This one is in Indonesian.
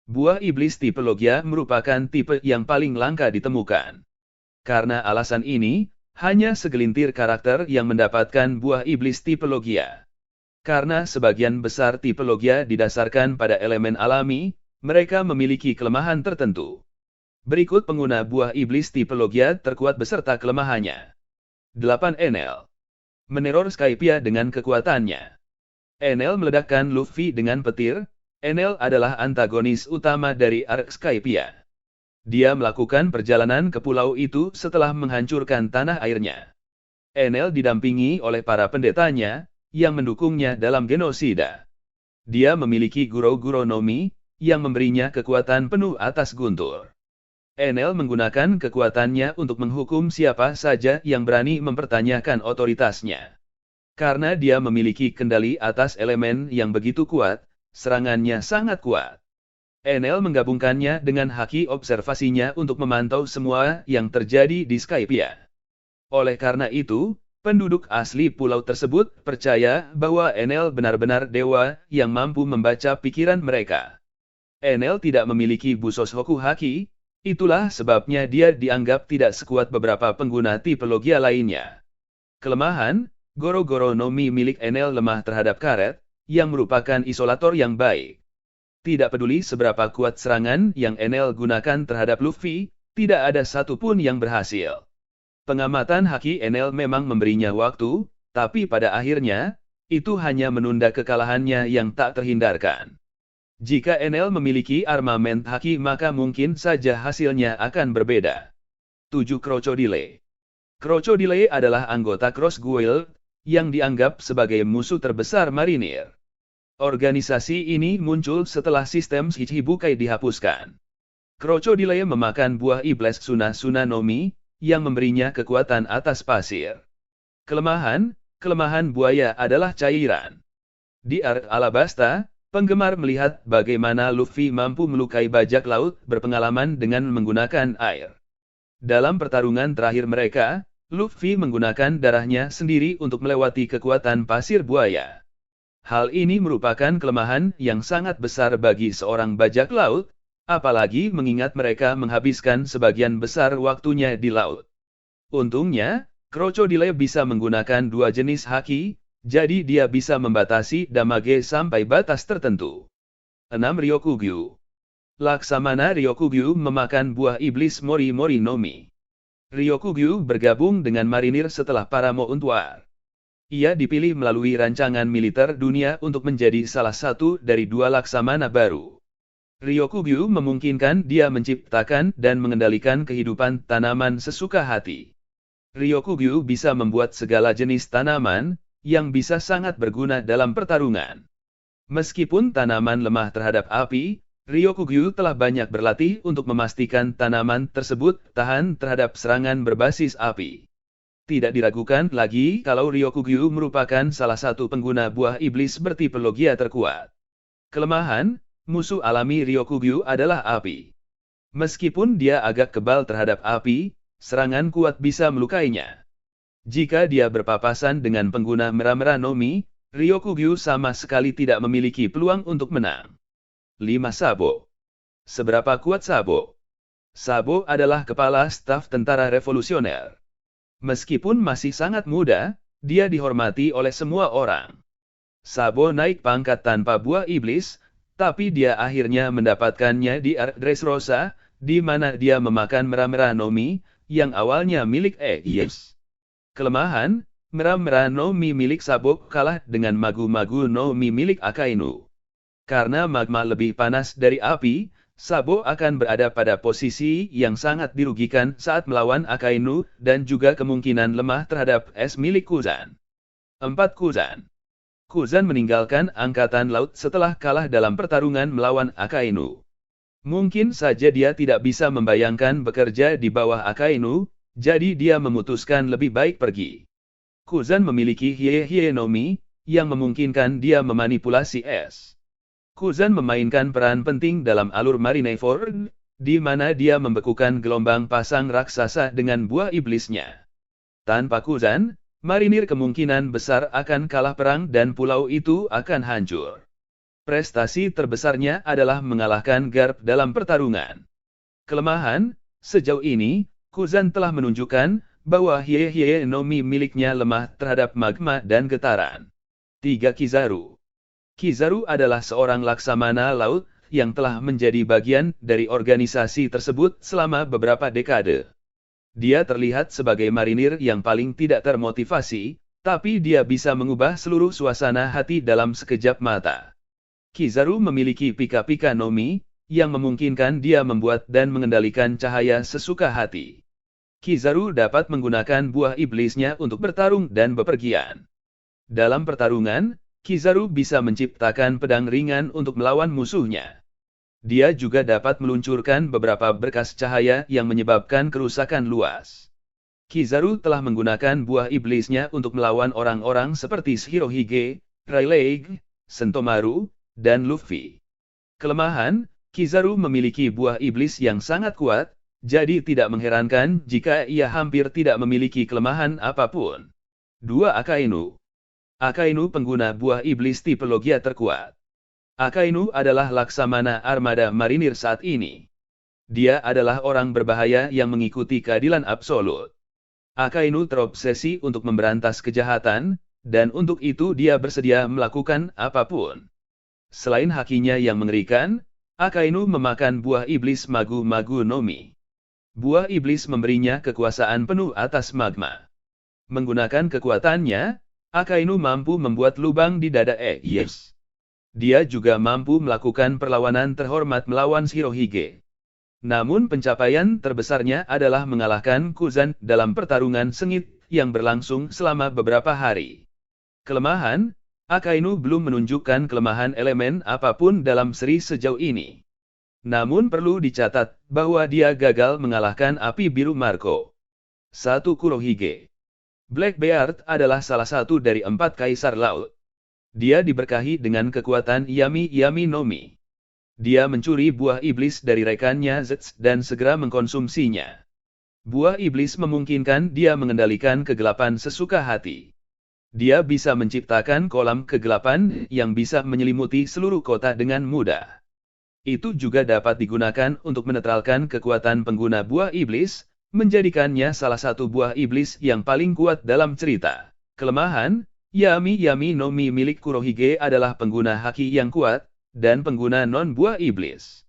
Buah iblis tipe Logia merupakan tipe yang paling langka ditemukan. Karena alasan ini, hanya segelintir karakter yang mendapatkan buah iblis tipe Logia. Karena sebagian besar tipe Logia didasarkan pada elemen alami, mereka memiliki kelemahan tertentu. Berikut pengguna buah iblis tipe Logia terkuat beserta kelemahannya. 8. Enel meneror Skypiea dengan kekuatannya. Enel meledakkan Luffy dengan petir. Enel adalah antagonis utama dari arc Skypiea. Dia melakukan perjalanan ke pulau itu setelah menghancurkan tanah airnya. Enel didampingi oleh para pendetanya, yang mendukungnya dalam genosida. Dia memiliki Guro-Guro no Mi, yang memberinya kekuatan penuh atas guntur. Enel menggunakan kekuatannya untuk menghukum siapa saja yang berani mempertanyakan otoritasnya. Karena dia memiliki kendali atas elemen yang begitu kuat, serangannya sangat kuat. Enel menggabungkannya dengan haki observasinya untuk memantau semua yang terjadi di Skypiea. Oleh karena itu, penduduk asli pulau tersebut percaya bahwa Enel benar-benar dewa yang mampu membaca pikiran mereka. Enel tidak memiliki Busos Hoku Haki, itulah sebabnya dia dianggap tidak sekuat beberapa pengguna tipe Logia lainnya. Kelemahan, Goro-Goro no Mi milik Enel lemah terhadap karet, yang merupakan isolator yang baik. Tidak peduli seberapa kuat serangan yang Enel gunakan terhadap Luffy, tidak ada satupun yang berhasil. Pengamatan haki Enel memang memberinya waktu, tapi pada akhirnya, itu hanya menunda kekalahannya yang tak terhindarkan. Jika Enel memiliki armamen haki maka mungkin saja hasilnya akan berbeda. 7. Crocodile. Crocodile adalah anggota Cross Guild, yang dianggap sebagai musuh terbesar marinir. Organisasi ini muncul setelah sistem Shichibukai dihapuskan. Crocodile memakan buah iblis Suna no Mi, yang memberinya kekuatan atas pasir. Kelemahan buaya adalah cairan. Di arc Alabasta, penggemar melihat bagaimana Luffy mampu melukai bajak laut berpengalaman dengan menggunakan air. Dalam pertarungan terakhir mereka, Luffy menggunakan darahnya sendiri untuk melewati kekuatan pasir buaya. Hal ini merupakan kelemahan yang sangat besar bagi seorang bajak laut, apalagi mengingat mereka menghabiskan sebagian besar waktunya di laut. Untungnya, Crocodile bisa menggunakan dua jenis haki, jadi dia bisa membatasi damage sampai batas tertentu. 6. Ryokugyu. Laksamana Ryokugyu memakan buah iblis Mori Mori no Mi. Ryokugyu bergabung dengan marinir setelah para Mountuar. Ia dipilih melalui rancangan militer dunia untuk menjadi salah satu dari dua laksamana baru. Ryokugyu memungkinkan dia menciptakan dan mengendalikan kehidupan tanaman sesuka hati. Ryokugyu bisa membuat segala jenis tanaman, yang bisa sangat berguna dalam pertarungan. Meskipun tanaman lemah terhadap api, Ryokugyu telah banyak berlatih untuk memastikan tanaman tersebut tahan terhadap serangan berbasis api. Tidak diragukan lagi kalau Ryokugyu merupakan salah satu pengguna buah iblis bertipe Logia terkuat. Kelemahan, musuh alami Ryokugyu adalah api. Meskipun dia agak kebal terhadap api, serangan kuat bisa melukainya. Jika dia berpapasan dengan pengguna Mera-Mera no Mi, Ryokugyu sama sekali tidak memiliki peluang untuk menang. 5. Sabo. Seberapa kuat Sabo? Sabo adalah kepala staf tentara revolusioner. Meskipun masih sangat muda, dia dihormati oleh semua orang. Sabo naik pangkat tanpa buah iblis, tapi dia akhirnya mendapatkannya di arc Dressrosa, di mana dia memakan Mera-Mera no Mi, yang awalnya milik Aegis. Kelemahan, Mera-Mera no Mi milik Sabo kalah dengan Magu-Magu no Mi milik Akainu. Karena magma lebih panas dari api, Sabo akan berada pada posisi yang sangat dirugikan saat melawan Akainu dan juga kemungkinan lemah terhadap es milik Kuzan. 4. Kuzan. Kuzan meninggalkan angkatan laut setelah kalah dalam pertarungan melawan Akainu. Mungkin saja dia tidak bisa membayangkan bekerja di bawah Akainu, jadi dia memutuskan lebih baik pergi. Kuzan memiliki Hie-Hie no Mi, yang memungkinkan dia memanipulasi es. Kuzan memainkan peran penting dalam alur Marineford, di mana dia membekukan gelombang pasang raksasa dengan buah iblisnya. Tanpa Kuzan, marinir kemungkinan besar akan kalah perang dan pulau itu akan hancur. Prestasi terbesarnya adalah mengalahkan Garp dalam pertarungan. Kelemahan, sejauh ini, Kuzan telah menunjukkan bahwa Hye no Mi miliknya lemah terhadap magma dan getaran. 3. Kizaru. Kizaru adalah seorang laksamana laut yang telah menjadi bagian dari organisasi tersebut selama beberapa dekade. Dia terlihat sebagai marinir yang paling tidak termotivasi, tapi dia bisa mengubah seluruh suasana hati dalam sekejap mata. Kizaru memiliki pika-pika no Mi, yang memungkinkan dia membuat dan mengendalikan cahaya sesuka hati. Kizaru dapat menggunakan buah iblisnya untuk bertarung dan bepergian. Dalam pertarungan, Kizaru bisa menciptakan pedang ringan untuk melawan musuhnya. Dia juga dapat meluncurkan beberapa berkas cahaya yang menyebabkan kerusakan luas. Kizaru telah menggunakan buah iblisnya untuk melawan orang-orang seperti Shirohige, Rayleigh, Sentomaru, dan Luffy. Kelemahan, Kizaru memiliki buah iblis yang sangat kuat, jadi tidak mengherankan jika ia hampir tidak memiliki kelemahan apapun. 2. Akainu. Akainu pengguna buah iblis tipe Logia terkuat. Akainu adalah laksamana armada marinir saat ini. Dia adalah orang berbahaya yang mengikuti keadilan absolut. Akainu terobsesi untuk memberantas kejahatan, dan untuk itu dia bersedia melakukan apapun. Selain hakinya yang mengerikan, Akainu memakan buah iblis Magu-Magu no Mi. Buah iblis memberinya kekuasaan penuh atas magma. Menggunakan kekuatannya, Akainu mampu membuat lubang di dada Yes. Dia juga mampu melakukan perlawanan terhormat melawan Shirohige. Namun pencapaian terbesarnya adalah mengalahkan Kuzan dalam pertarungan sengit yang berlangsung selama beberapa hari. Kelemahan, Akainu belum menunjukkan kelemahan elemen apapun dalam seri sejauh ini. Namun perlu dicatat bahwa dia gagal mengalahkan api biru Marco. 1. Kurohige. Blackbeard adalah salah satu dari 4 kaisar laut. Dia diberkahi dengan kekuatan Yami no Mi. Dia mencuri buah iblis dari rekannya Zetsu dan segera mengkonsumsinya. Buah iblis memungkinkan dia mengendalikan kegelapan sesuka hati. Dia bisa menciptakan kolam kegelapan yang bisa menyelimuti seluruh kota dengan mudah. Itu juga dapat digunakan untuk menetralkan kekuatan pengguna buah iblis, menjadikannya salah satu buah iblis yang paling kuat dalam cerita. Kelemahan, Yami no Mi milik Kurohige adalah pengguna haki yang kuat, dan pengguna non-buah iblis.